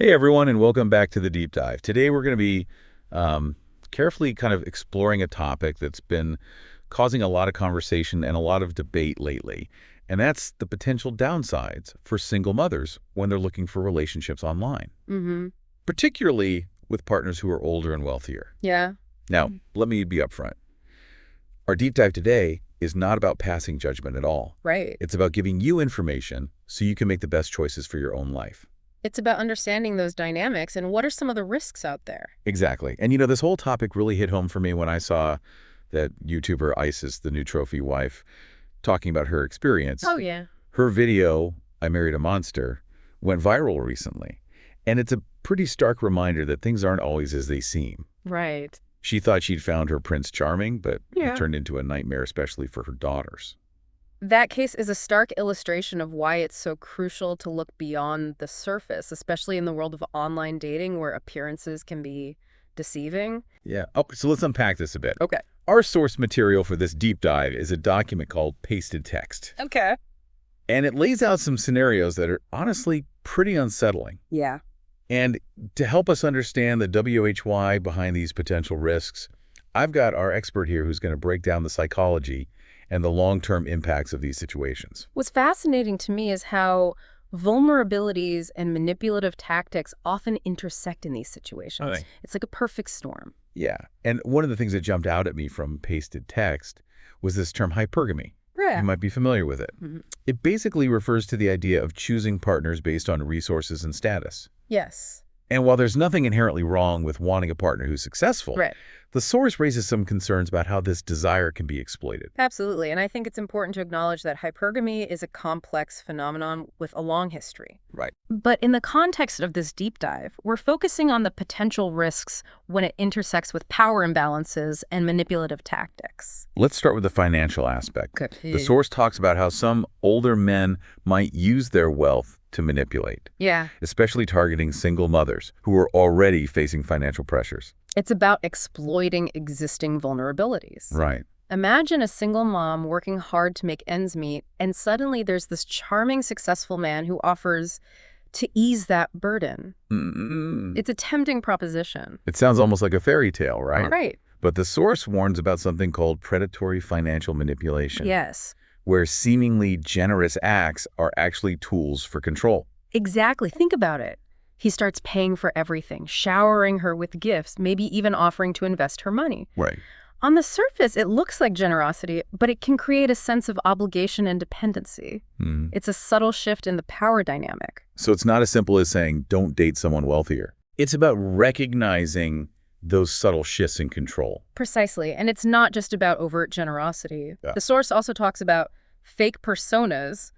Hey everyone, and welcome back to the Deep Dive. Today we're going to be carefully kind of exploring a topic that's been causing a lot of conversation and a lot of debate lately, and that's the potential downsides for single mothers when they're looking for relationships online, Mm-hmm. particularly with partners who are older and wealthier. Yeah. Now, let me be upfront. Our Deep Dive today is not about passing judgment at all. Right. It's about giving you information so you can make the best choices for your own life. It's about understanding those dynamics and what are some of the risks out there. Exactly. And this whole topic really hit home for me when I saw that YouTuber Isis, the new trophy wife, talking about her experience. Oh, yeah. Her video, I Married a Monster, went viral recently. And it's a pretty stark reminder that things aren't always as they seem. Right. She thought she'd found her Prince Charming, but Yeah. it turned into a nightmare, especially for her daughters. That case is a stark illustration of why it's so crucial to look beyond the surface, especially in the world of online dating where appearances can be deceiving. Yeah. Okay, so let's unpack this a bit. Okay. Our source material for this deep dive is a document called Pasted Text. Okay. And it lays out some scenarios that are honestly pretty unsettling. Yeah. And to help us understand the WHY behind these potential risks, I've got our expert here who's going to break down the psychology and the long-term impacts of these situations. What's fascinating to me is how vulnerabilities and manipulative tactics often intersect in these situations. Oh, they- It's like a perfect storm. Yeah. And one of the things that jumped out at me from Pasted Text was this term hypergamy. Yeah. You might be familiar with it. Mhm. It basically refers to the idea of choosing partners based on resources and status. Yes. And while there's nothing inherently wrong with wanting a partner who's successful, Right. the source raises some concerns about how this desire can be exploited. Absolutely. And I think it's important to acknowledge that hypergamy is a complex phenomenon with a long history. Right. But in the context of this deep dive, we're focusing on the potential risks when it intersects with power imbalances and manipulative tactics. Let's start with the financial aspect. Okay. The source talks about how some older men might use their wealth to manipulate, Yeah. especially targeting single mothers who are already facing financial pressures. It's about exploiting existing vulnerabilities. Right. Imagine a single mom working hard to make ends meet, and suddenly there's this charming, successful man who offers to ease that burden. It's a tempting proposition. It sounds almost like a fairy tale, right? Right. But the source warns about something called predatory financial manipulation, Yes. where seemingly generous acts are actually tools for control. Exactly. Think about it. He starts paying for everything, showering her with gifts, maybe even offering to invest her money. Right. On the surface, it looks like generosity, but it can create a sense of obligation and dependency. It's a subtle shift in the power dynamic. So it's not as simple as saying, don't date someone wealthier. It's about recognizing those subtle shifts in control. Precisely. And it's not just about overt generosity. Yeah. The source also talks about fake personas,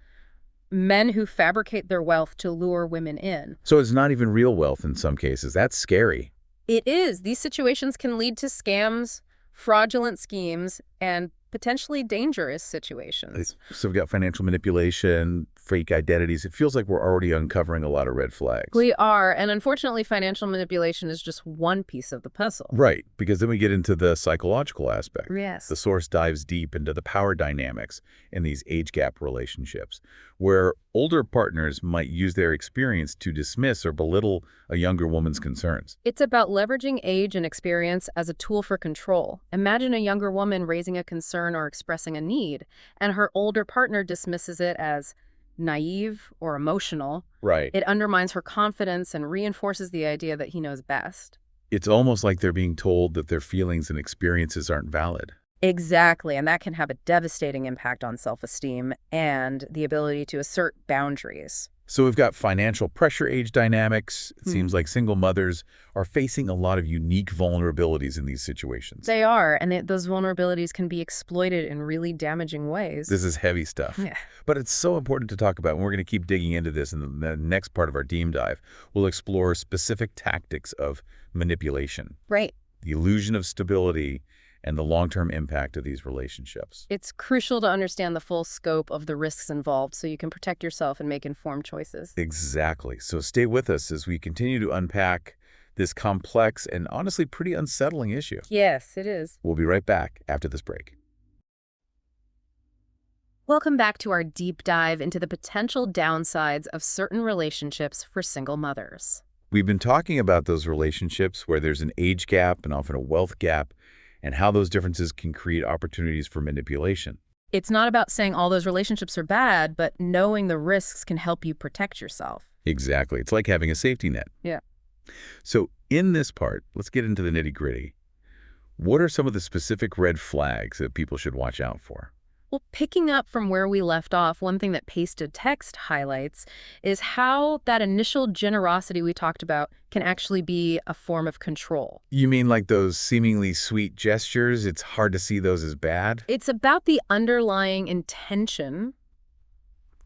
men who fabricate their wealth to lure women in. So it's not even real wealth in some cases. That's scary. It is. These situations can lead to scams, fraudulent schemes, and potentially dangerous situations. So we've got financial manipulation, fake identities. It feels like we're already uncovering a lot of red flags. We are, and unfortunately, financial manipulation is just one piece of the puzzle. Right, because then we get into the psychological aspect. Yes. The source dives deep into the power dynamics in these age gap relationships, where older partners might use their experience to dismiss or belittle a younger woman's concerns. It's about leveraging age and experience as a tool for control. Imagine a younger woman raising a concern or expressing a need, and her older partner dismisses it as naive or emotional. Right. It undermines her confidence and reinforces the idea that he knows best. It's almost like they're being told that their feelings and experiences aren't valid. Exactly, and that can have a devastating impact on self-esteem and the ability to assert boundaries. So we've got financial pressure age dynamics. It seems like single mothers are facing a lot of unique vulnerabilities in these situations. They are, and those vulnerabilities can be exploited in really damaging ways. This is heavy stuff. Yeah. But it's so important to talk about, and we're going to keep digging into this in the next part of our deep dive. We'll explore specific tactics of manipulation, Right. the illusion of stability, and the long-term impact of these relationships. It's crucial to understand the full scope of the risks involved so you can protect yourself and make informed choices. Exactly. So stay with us as we continue to unpack this complex and honestly pretty unsettling issue. Yes, it is. We'll be right back after this break. Welcome back to our deep dive into the potential downsides of certain relationships for single mothers. We've been talking about those relationships where there's an age gap and often a wealth gap, and how those differences can create opportunities for manipulation. It's not about saying all those relationships are bad, but knowing the risks can help you protect yourself. Exactly. It's like having a safety net. Yeah. So in this part, let's get into the nitty-gritty. What are some of the specific red flags that people should watch out for? Well, picking up from where we left off, one thing that pasted text highlights is how that initial generosity we talked about can actually be a form of control. You mean like those seemingly sweet gestures? It's hard to see those as bad? It's about the underlying intention.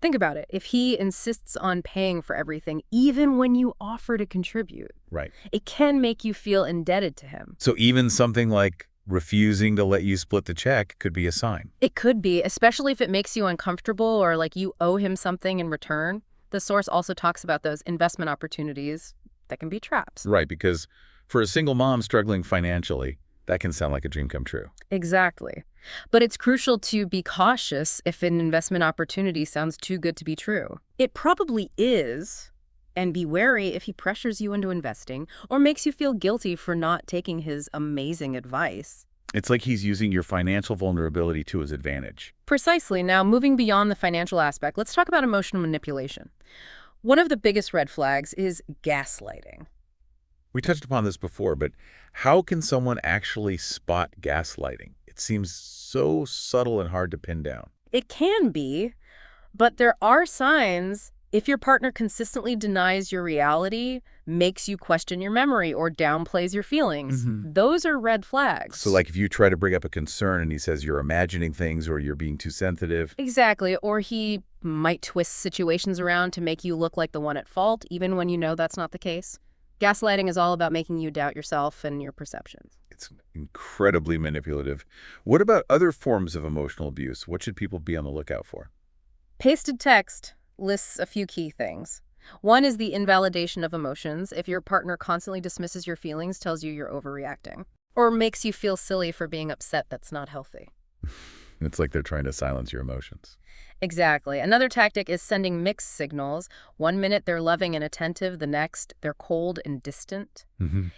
Think about it. If he insists on paying for everything, even when you offer to contribute, Right. it can make you feel indebted to him. So even something like refusing to let you split the check could be a sign. It could be, especially if it makes you uncomfortable or like you owe him something in return. The source also talks about those investment opportunities that can be traps. Right, because for a single mom struggling financially, that can sound like a dream come true. Exactly. But it's crucial to be cautious if an investment opportunity sounds too good to be true. It probably is, and be wary if he pressures you into investing or makes you feel guilty for not taking his amazing advice. It's like he's using your financial vulnerability to his advantage. Precisely. Now, moving beyond the financial aspect, let's talk about emotional manipulation. One of the biggest red flags is gaslighting. We touched upon this before, but how can someone actually spot gaslighting? It seems so subtle and hard to pin down. It can be, but there are signs. If your partner consistently denies your reality, makes you question your memory, or downplays your feelings, those are red flags. So like if you try to bring up a concern and he says you're imagining things or you're being too sensitive. Exactly. Or he might twist situations around to make you look like the one at fault, even when you know that's not the case. Gaslighting is all about making you doubt yourself and your perceptions. It's incredibly manipulative. What about other forms of emotional abuse? What should people be on the lookout for? Pasted text lists a few key things. One is the invalidation of emotions. If your partner constantly dismisses your feelings, tells you you're overreacting, or makes you feel silly for being upset, that's not healthy. It's like they're trying to silence your emotions. Exactly. Another tactic is sending mixed signals. One minute they're loving and attentive, the next they're cold and distant.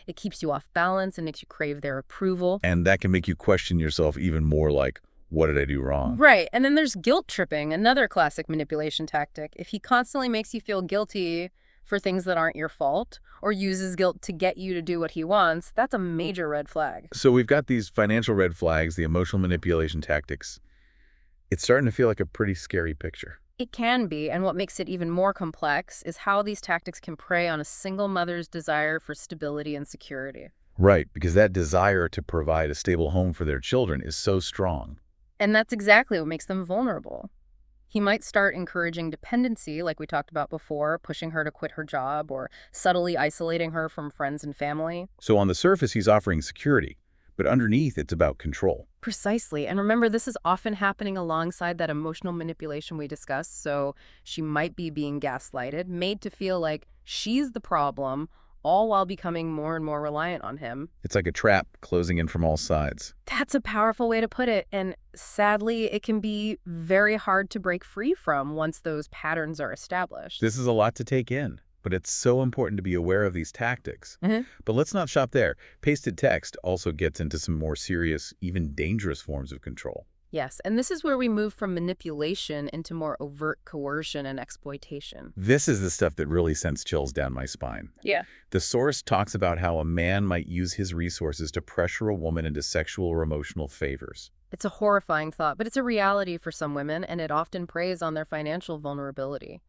It keeps you off balance and makes you crave their approval. And that can make you question yourself even more, like, what did I do wrong? Right. And then there's guilt tripping, another classic manipulation tactic. If he constantly makes you feel guilty for things that aren't your fault or uses guilt to get you to do what he wants, that's a major red flag. So we've got these financial red flags, the emotional manipulation tactics. It's starting to feel like a pretty scary picture. It can be, and what makes it even more complex is how these tactics can prey on a single mother's desire for stability and security. Right, because that desire to provide a stable home for their children is so strong. And that's exactly what makes them vulnerable. He might start encouraging dependency, like we talked about before, pushing her to quit her job or subtly isolating her from friends and family. So on the surface, he's offering security, but underneath, it's about control. Precisely. And remember, this is often happening alongside that emotional manipulation we discussed, so she might be being gaslighted, made to feel like she's the problem, all while becoming more and more reliant on him. It's like a trap closing in from all sides. That's a powerful way to put it, and sadly, it can be very hard to break free from once those patterns are established. This is a lot to take in, but it's so important to be aware of these tactics. But let's not stop there. Pasted text also gets into some more serious, even dangerous forms of control. Yes, and this is where we move from manipulation into more overt coercion and exploitation. This is the stuff that really sends chills down my spine. Yeah. The source talks about how a man might use his resources to pressure a woman into sexual or emotional favors. It's a horrifying thought, but it's a reality for some women, and it often preys on their financial vulnerability.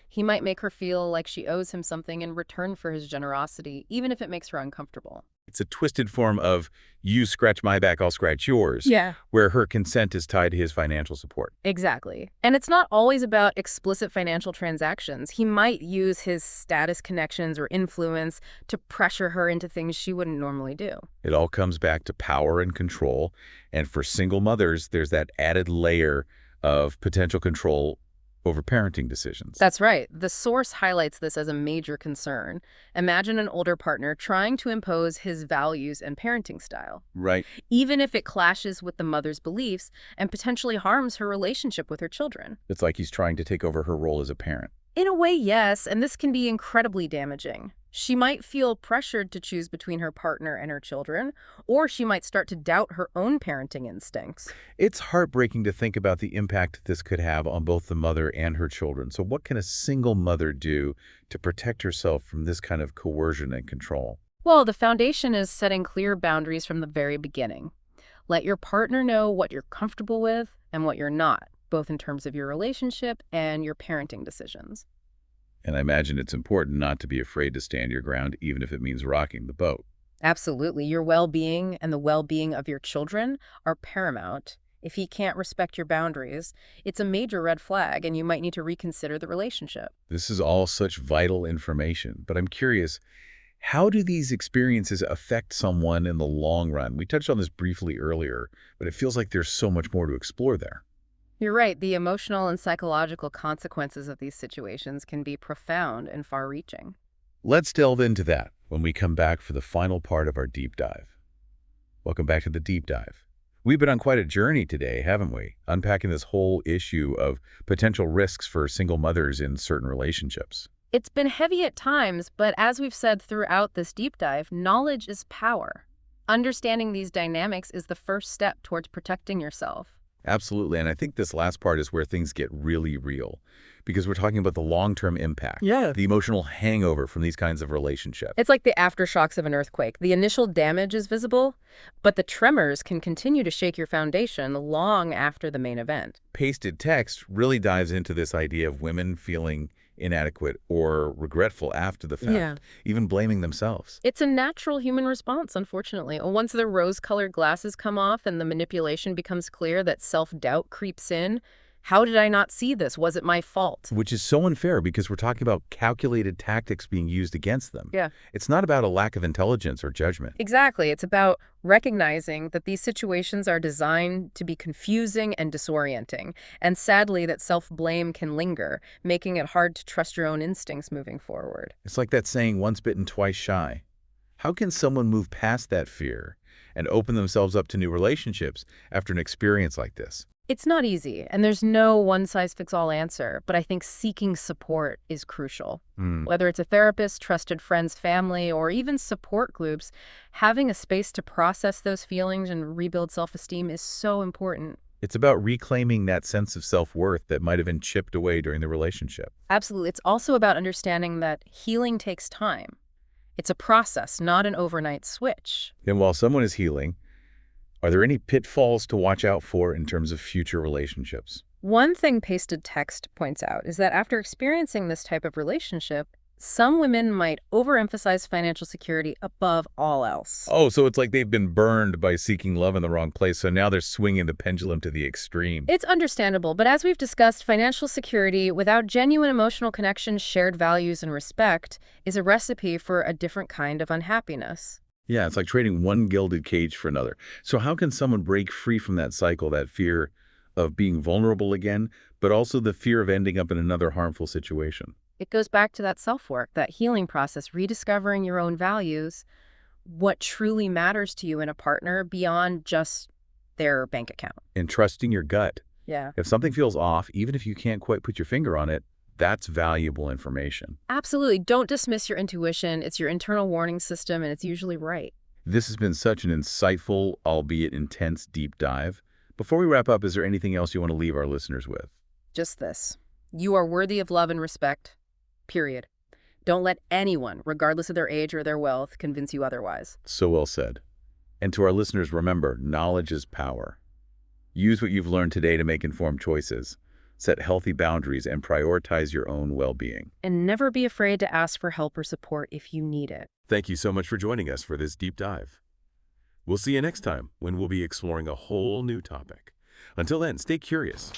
He might make her feel like she owes him something in return for his generosity, even if it makes her uncomfortable. It's a twisted form of, you scratch my back, I'll scratch yours, where her consent is tied to his financial support. Exactly. And it's not always about explicit financial transactions. He might use his status connections or influence to pressure her into things she wouldn't normally do. It all comes back to power and control, and for single mothers, there's that added layer of potential control over parenting decisions. That's right. The source highlights this as a major concern. Imagine an older partner trying to impose his values and parenting style. Right. Even if it clashes with the mother's beliefs and potentially harms her relationship with her children. It's like he's trying to take over her role as a parent. In a way, yes, and this can be incredibly damaging. She might feel pressured to choose between her partner and her children, or she might start to doubt her own parenting instincts. It's heartbreaking to think about the impact this could have on both the mother and her children. So what can a single mother do to protect herself from this kind of coercion and control? Well, the foundation is setting clear boundaries from the very beginning. Let your partner know what you're comfortable with and what you're not, both in terms of your relationship and your parenting decisions. And I imagine it's important not to be afraid to stand your ground, even if it means rocking the boat. Absolutely. Your well-being and the well-being of your children are paramount. If he can't respect your boundaries, it's a major red flag and you might need to reconsider the relationship. This is all such vital information, but I'm curious, how do these experiences affect someone in the long run? We touched on this briefly earlier, but it feels like there's so much more to explore there. You're right. The emotional and psychological consequences of these situations can be profound and far-reaching. Let's delve into that when we come back for the final part of our deep dive. Welcome back to the deep dive. We've been on quite a journey today, haven't we? Unpacking this whole issue of potential risks for single mothers in certain relationships. It's been heavy at times, but as we've said throughout this deep dive, knowledge is power. Understanding these dynamics is the first step towards protecting yourself. Absolutely, and I think this last part is where things get really real, because we're talking about the long-term impact, Yeah. the emotional hangover from these kinds of relationships. It's like the aftershocks of an earthquake. The initial damage is visible, but the tremors can continue to shake your foundation long after the main event. Pasted text really dives into this idea of women feeling inadequate or regretful after the fact, Yeah. even blaming themselves. It's a natural human response, unfortunately. Once the rose-colored glasses come off and the manipulation becomes clear that self-doubt creeps in, how did I not see this? Was it my fault? Which is so unfair because we're talking about calculated tactics being used against them. Yeah. It's not about a lack of intelligence or judgment. Exactly. It's about recognizing that these situations are designed to be confusing and disorienting, and sadly that self-blame can linger, making it hard to trust your own instincts moving forward. It's like that saying, once bitten, twice shy. How can someone move past that fear and open themselves up to new relationships after an experience like this? It's not easy, and there's no one-size-fits-all answer, but I think seeking support is crucial. Hmm. Whether it's a therapist, trusted friends, family, or even support groups, having a space to process those feelings and rebuild self-esteem is so important. It's about reclaiming that sense of self-worth that might have been chipped away during the relationship. Absolutely. It's also about understanding that healing takes time. It's a process, not an overnight switch. And while someone is healing, are there any pitfalls to watch out for in terms of future relationships? One thing pasted text points out is that after experiencing this type of relationship, some women might overemphasize financial security above all else. Oh, so it's like they've been burned by seeking love in the wrong place, so now they're swinging the pendulum to the extreme. It's understandable, but as we've discussed, financial security without genuine emotional connection, shared values, and respect is a recipe for a different kind of unhappiness. Yeah, it's like trading one gilded cage for another. So how can someone break free from that cycle, that fear of being vulnerable again, but also the fear of ending up in another harmful situation? It goes back to that self-work, that healing process, rediscovering your own values, what truly matters to you in a partner beyond just their bank account. And trusting your gut. Yeah. If something feels off, even if you can't quite put your finger on it, that's valuable information. Absolutely. Don't dismiss your intuition. It's your internal warning system, and it's usually right. This has been such an insightful, albeit intense, deep dive. Before we wrap up, is there anything else you want to leave our listeners with? Just this. You are worthy of love and respect, period. Don't let anyone, regardless of their age or their wealth, convince you otherwise. So well said. And to our listeners, remember, knowledge is power. Use what you've learned today to make informed choices. Set healthy boundaries and prioritize your own well-being. And never be afraid to ask for help or support if you need it. Thank you so much for joining us for this deep dive. We'll see you next time when we'll be exploring a whole new topic. Until then, stay curious.